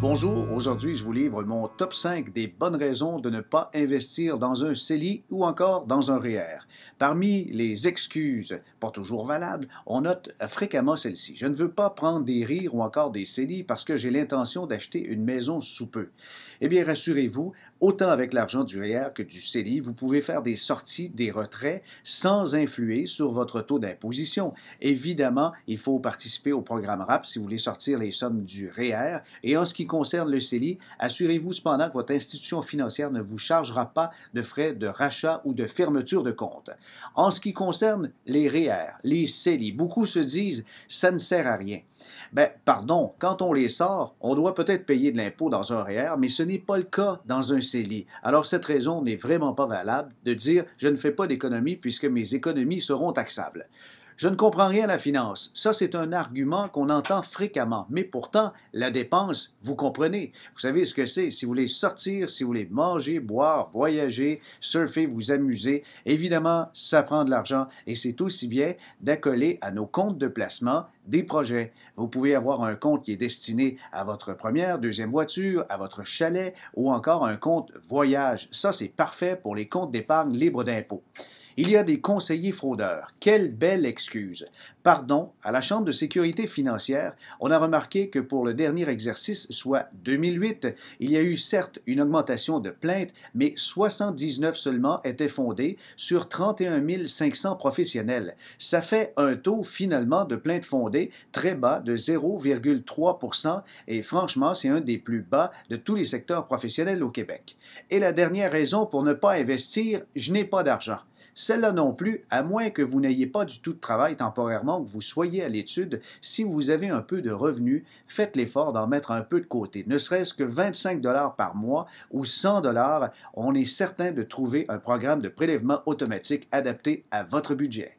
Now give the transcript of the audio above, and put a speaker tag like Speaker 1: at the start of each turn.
Speaker 1: Bonjour, aujourd'hui je vous livre mon top 5 des bonnes raisons de ne pas investir dans un CELI ou encore dans un REER. Parmi les excuses, pas toujours valables, on note fréquemment celle-ci. Je ne veux pas prendre des REER ou encore des CELI parce que j'ai l'intention d'acheter une maison sous peu. Eh bien, rassurez-vous, autant avec l'argent du REER que du CELI, vous pouvez faire des sorties, des retraits sans influer sur votre taux d'imposition. Évidemment, il faut participer au programme RAP si vous voulez sortir les sommes du REER. Et en ce qui concerne le CELI, assurez-vous cependant que votre institution financière ne vous chargera pas de frais de rachat ou de fermeture de compte. En ce qui concerne les REER, les CELI, beaucoup se disent « ça ne sert à rien ». Ben, pardon, quand on les sort, on doit peut-être payer de l'impôt dans un REER, mais ce n'est pas le cas dans un CELI. Alors cette raison n'est vraiment pas valable de dire « je ne fais pas d'économie puisque mes économies seront taxables ». Je ne comprends rien à la finance. Ça, c'est un argument qu'on entend fréquemment. Mais pourtant, la dépense, vous comprenez. Vous savez ce que c'est. Si vous voulez sortir, si vous voulez manger, boire, voyager, surfer, vous amuser, évidemment, ça prend de l'argent et c'est aussi bien d'accoler à nos comptes de placement des projets. Vous pouvez avoir un compte qui est destiné à votre première, deuxième voiture, à votre chalet ou encore un compte voyage. Ça, c'est parfait pour les comptes d'épargne libres d'impôt. Il y a des conseillers fraudeurs. Quelle belle excuse! Pardon, à la Chambre de sécurité financière, on a remarqué que pour le dernier exercice, soit 2008, il y a eu certes une augmentation de plaintes, mais 79 seulement étaient fondées sur 31 500 professionnels. Ça fait un taux finalement de plaintes fondées très bas de 0,3 et franchement, c'est un des plus bas de tous les secteurs professionnels au Québec. Et la dernière raison pour ne pas investir, je n'ai pas d'argent. Celle-là non plus, à moins que vous n'ayez pas du tout de travail temporairement, que vous soyez à l'étude, si vous avez un peu de revenus, faites l'effort d'en mettre un peu de côté. Ne serait-ce que 25 par mois ou 100 on est certain de trouver un programme de prélèvement automatique adapté à votre budget.